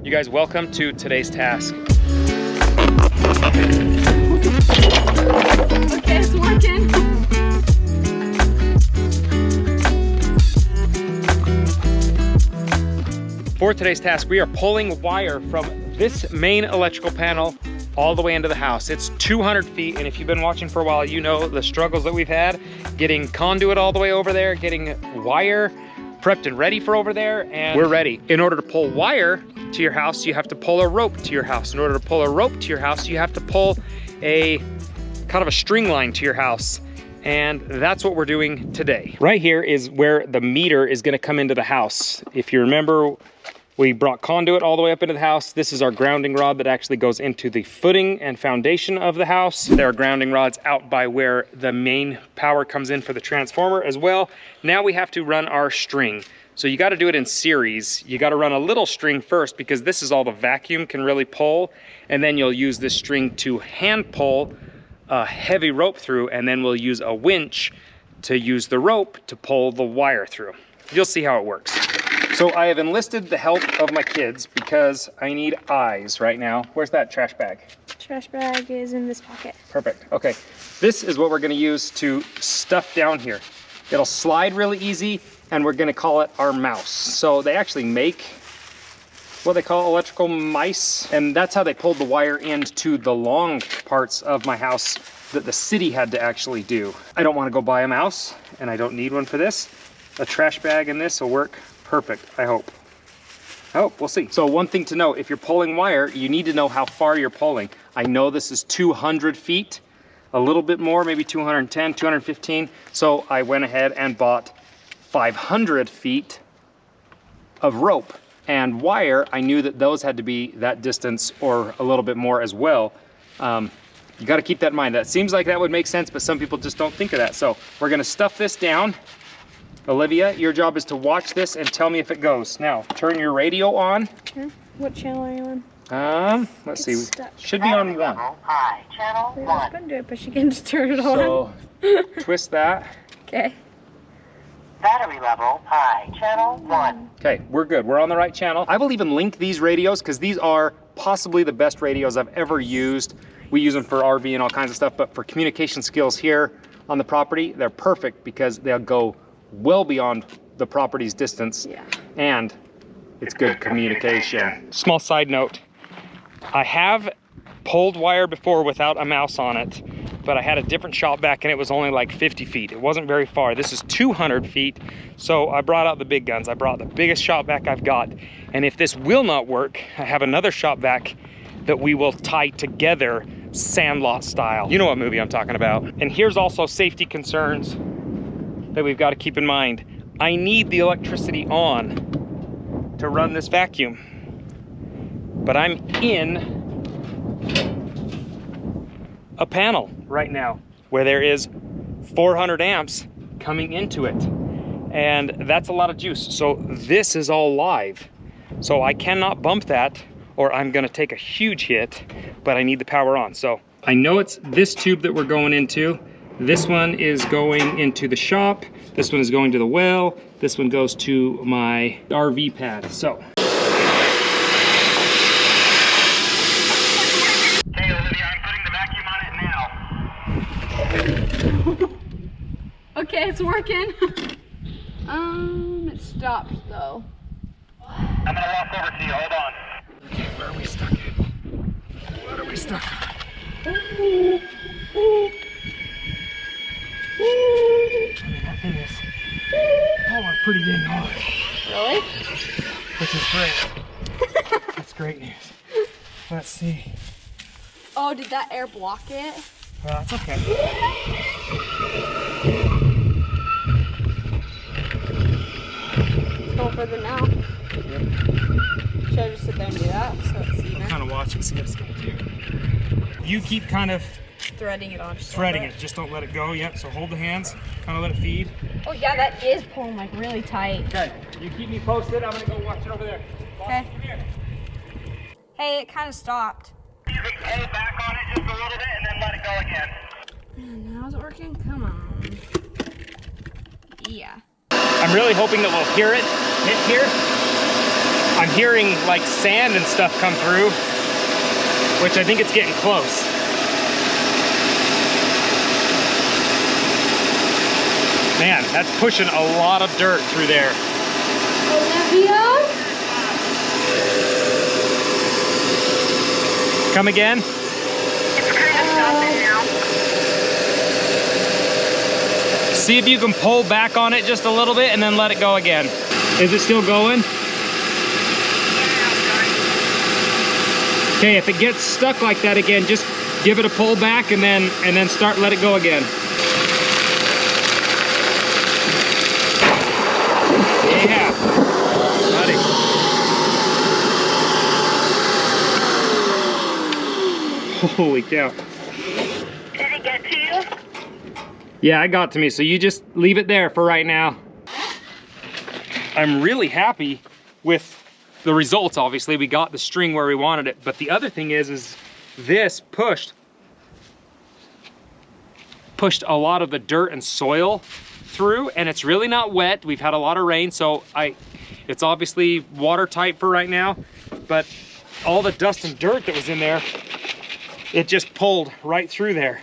You guys, welcome to today's task. Okay, it's working. For today's task, we are pulling wire from this main electrical panel all the way into the house. It's 200 feet, and if you've been watching for a while, you know the struggles that we've had getting conduit all the way over there, getting wire prepped and ready for over there, and we're ready. In order to pull wire to your house, you have to pull a rope to your house. In order to pull a rope to your house, you have to pull a kind of a string line to your house. And that's what we're doing today. Right here is where the meter is gonna come into the house. If you remember, we brought conduit all the way up into the house. This is our grounding rod that actually goes into the footing and foundation of the house. There are grounding rods out by where the main power comes in for the transformer as well. Now we have to run our string. So you gotta do it in series. You gotta run a little string first because this is all the vacuum can really pull. And then you'll use this string to hand pull a heavy rope through, and then we'll use a winch to use the rope to pull the wire through. You'll see how it works. So I have enlisted the help of my kids because I need eyes right now. Where's that trash bag? Trash bag is in this pocket. Perfect, okay. This is what we're gonna use to stuff down here. It'll slide really easy, and we're gonna call it our mouse. So they actually make what they call electrical mice, and that's how they pulled the wire into the long parts of my house that the city had to actually do. I don't want to go buy a mouse, and I don't need one for this. A trash bag in this will work perfect, I hope. We'll see. So one thing to note, if you're pulling wire, you need to know how far you're pulling. I know this is 200 feet, a little bit more, maybe 210, 215. So I went ahead and bought 500 feet of rope. And wire, I knew that those had to be that distance or a little bit more as well. You gotta keep that in mind. That seems like that would make sense, but some people just don't think of that. So we're gonna stuff this down. Olivia, your job is to watch this and tell me if it goes. Now, turn your radio on. Okay. What channel are you on? Let's see. Stuck. Should be on 1. Hi, channel 1. I was gonna do it, but she can just turn it on. So, twist that. Okay. Battery level high, channel 1. Okay, we're good. We're on the right channel. I will even link these radios because these are possibly the best radios I've ever used. We use them for RV and all kinds of stuff, but for communication skills here on the property, they're perfect because they'll go well beyond the property's distance. Yeah. And it's good communication. Small side note, I have pulled wire before without a mouse on it, but I had a different shop vac and it was only like 50 feet. It wasn't very far. This is 200 feet. So I brought out the big guns. I brought the biggest shop vac I've got. And if this will not work, I have another shop vac that we will tie together Sandlot style. You know what movie I'm talking about. And here's also safety concerns that we've got to keep in mind. I need the electricity on to run this vacuum, but I'm in a panel right now where there is 400 amps coming into it, and that's a lot of juice. So this is all live, so I cannot bump that or I'm gonna take a huge hit, but I need the power on. So I know it's this tube that we're going into. This one is going into the shop, this one is going to the well, this one goes to my RV pad. So Okay, it's working. It stopped though. I'm gonna walk over to you, hold on. okay, where are we stuck at? What are we stuck at? I mean, that thing is pulling pretty dang hard. Really? Which is great. That's great news. Let's see. Oh, did that air block it? Well, that's okay. It's going further now. Yep. Should I just sit there and do that so it's even? Kind of watch and see what it's gonna do. You keep kind of Threading it on. threading it, just don't let it go. Yep, so hold the hands, kind of let it feed. Oh yeah, that is pulling like really tight. Okay, you keep me posted. I'm gonna go watch it over there. Okay. Come here. Hey, it kind of stopped. You can pull back on it just a little bit and then let it go again. Now is it working? Come on. Yeah. I'm really hoping that we'll hear it hit here. I'm hearing like sand and stuff come through, which I think it's getting close. Man, that's pushing a lot of dirt through there. Olivia? Come again? It's kind of stopping now. See if you can pull back on it just a little bit and then let it go again. Is it still going? Okay, if it gets stuck like that again, just give it a pull back and then let it go again. Yeah, buddy. Holy cow. Did it get to you? Yeah, it got to me, so you just leave it there for right now. I'm really happy with the results. Obviously, we got the string where we wanted it, but the other thing is this pushed a lot of the dirt and soil through, and it's really not wet. We've had a lot of rain, so it's obviously watertight for right now, but all the dust and dirt that was in there, it just pulled right through there.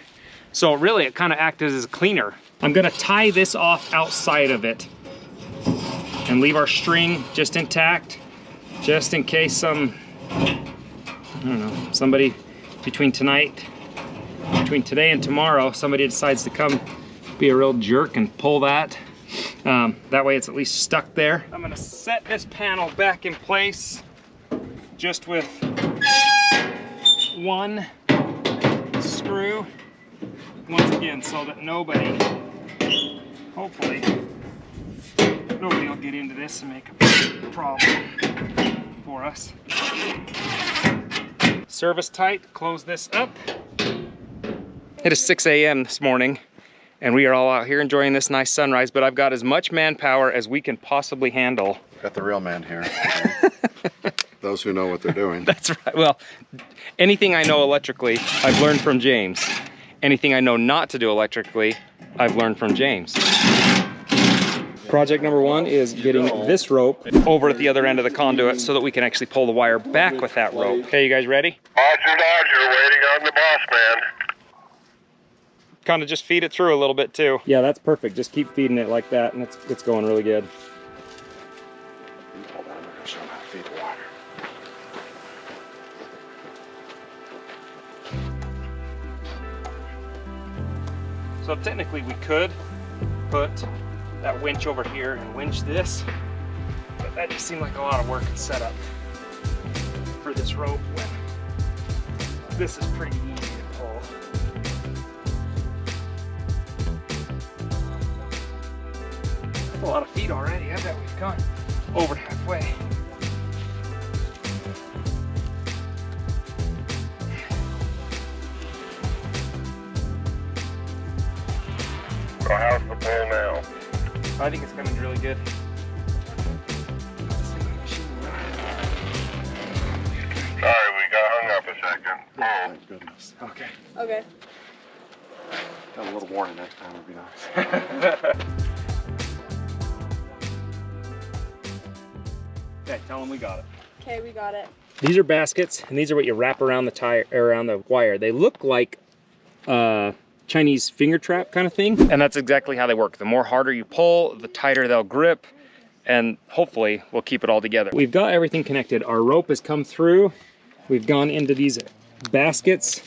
So really, it kind of acted as a cleaner. I'm gonna tie this off outside of it and leave our string just intact, just in case some, I don't know, somebody between today and tomorrow, somebody decides to come be a real jerk and pull that. That way it's at least stuck there. I'm gonna set this panel back in place just with one screw once again, so that hopefully nobody will get into this and make a problem for us. Service tight, close this up. It is 6 a.m. this morning, and we are all out here enjoying this nice sunrise, but I've got as much manpower as we can possibly handle. Got the real man here. Those who know what they're doing. That's right. Well, anything I know electrically, I've learned from James. Anything I know not to do electrically, I've learned from James. Project number one is getting this rope over at the other end of the conduit so that we can actually pull the wire back with that rope. Okay, you guys ready? Roger, waiting on the boss man. Kind of just feed it through a little bit too. Yeah, that's perfect. Just keep feeding it like that, and it's going really good. Hold on, I'm gonna show them how to feed the water. So technically we could put that winch over here and winch this, but that just seemed like a lot of work and setup for this rope when this is pretty easy to pull. That's a lot of feet already. I bet we've gone over halfway. So how's the pull now? I think it's coming really good. Sorry, we got hung up a second. Thank goodness. Okay. Okay. Got a little warning next time would be nice. Okay, tell them we got it. Okay, we got it. These are baskets, and these are what you wrap around the tire, around the wire. They look like Chinese finger trap kind of thing, and that's exactly how they work. The more harder you pull, the tighter they'll grip, and hopefully we'll keep it all together. We've got everything connected. Our rope has come through. We've gone into these baskets,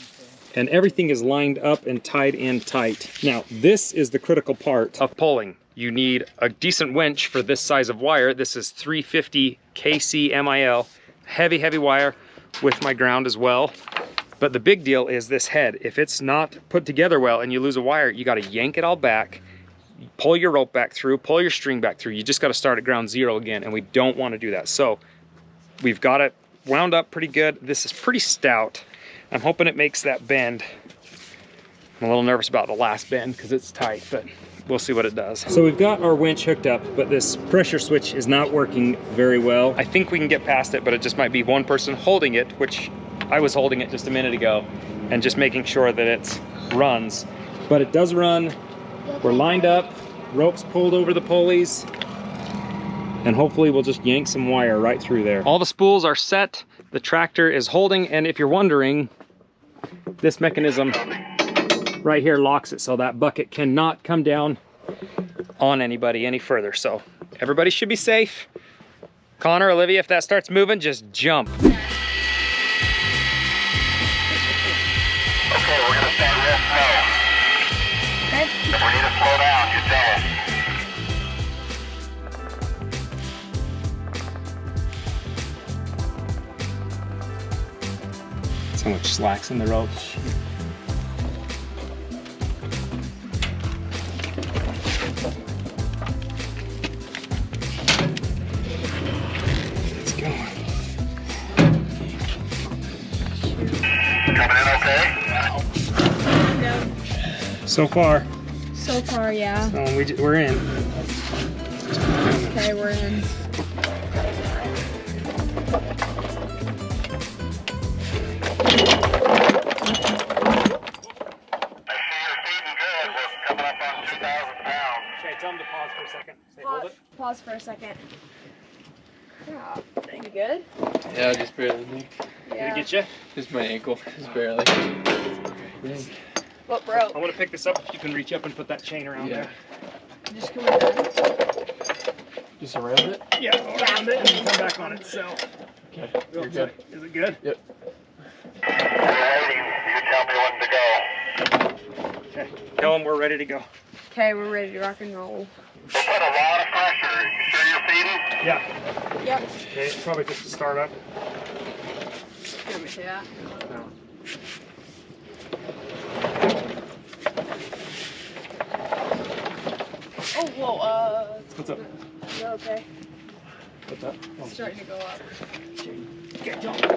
and everything is lined up and tied in tight. Now, this is the critical part of pulling. You need a decent winch for this size of wire. This is 350 KC MIL, heavy, heavy wire with my ground as well. But the big deal is this head. If it's not put together well and you lose a wire, you gotta yank it all back, pull your rope back through, pull your string back through. You just gotta start at ground zero again, and we don't wanna do that. So we've got it wound up pretty good. This is pretty stout. I'm hoping it makes that bend. I'm a little nervous about the last bend because it's tight, but we'll see what it does. So we've got our winch hooked up, but this pressure switch is not working very well. I think we can get past it, but it just might be one person holding it, which I was holding it just a minute ago, and just making sure that it runs. But it does run. We're lined up, ropes pulled over the pulleys, and hopefully we'll just yank some wire right through there. All the spools are set, the tractor is holding, and if you're wondering, this mechanism right here locks it so that bucket cannot come down on anybody any further. So everybody should be safe. Connor, Olivia, if that starts moving, just jump. Okay, we're gonna start real slow. Okay. If we need to slow down, you tell us. So much slacks in the rope. Let's go. Coming in okay? No. So far, So far, yeah. we're in. Okay, we're in. Tell him to pause for a second. Say, hold it. Pause for a second. Yeah. You good? Yeah, just barely. Did Yeah. it get you? Just my ankle, just barely. What broke? I want to pick this up if you can reach up and put that chain around there. Just go with that. Just around it? Yeah, go around it and then come back on it. So, Okay, you're good. Is it good? Yep. We're waiting. You tell me when to go. Okay. Tell him we're ready to go. Okay, we're ready to rock and roll. We'll put a lot of pressure. You sure you're feeding? Yeah. Yep. Okay, probably just to start up. Let me see that. Oh, whoa, What's up? no, okay. What's up? It's starting to go up. Get John. We're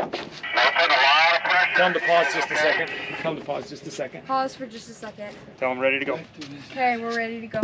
putting a lot of pressure. Tell him to pause just a second. Tell him to pause just a second. Pause for just a second. Tell him ready to go. Okay, we're ready to go.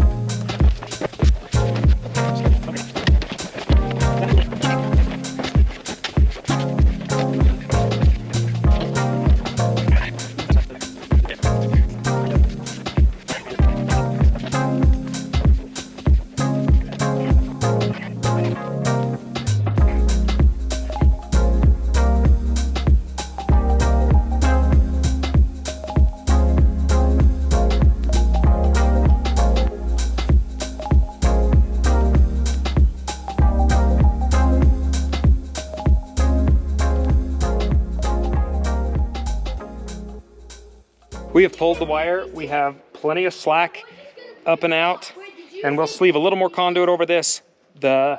We have pulled the wire. We have plenty of slack up and out, and we'll sleeve a little more conduit over this. The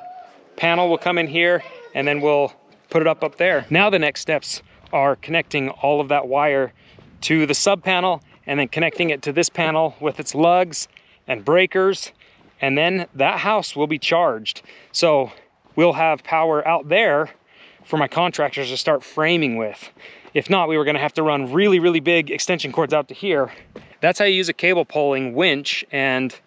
panel will come in here, and then we'll put it up there. Now the next steps are connecting all of that wire to the sub panel, and then connecting it to this panel with its lugs and breakers, and then that house will be charged. So we'll have power out there for my contractors to start framing with. If not, we were gonna have to run really, really big extension cords out to here. That's how you use a cable pulling winch and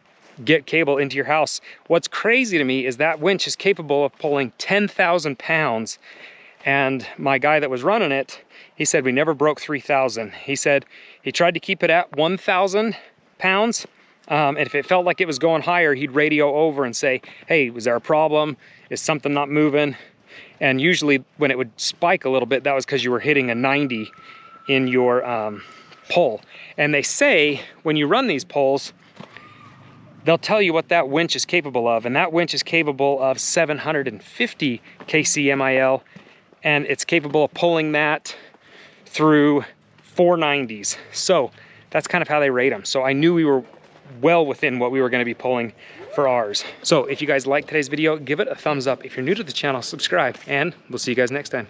get cable into your house. What's crazy to me is that winch is capable of pulling 10,000 pounds. And my guy that was running it, he said we never broke 3,000. He said he tried to keep it at 1,000 pounds. And if it felt like it was going higher, he'd radio over and say, hey, was there a problem? Is something not moving? And usually when it would spike a little bit, that was because you were hitting a 90 in your pull. And they say when you run these pulls, they'll tell you what that winch is capable of. And that winch is capable of 750 kcmil. And it's capable of pulling that through 490s. So that's kind of how they rate them. So I knew we were well within what we were going to be pulling for ours. So if you guys liked today's video, give it a thumbs up. If you're new to the channel, subscribe, and we'll see you guys next time.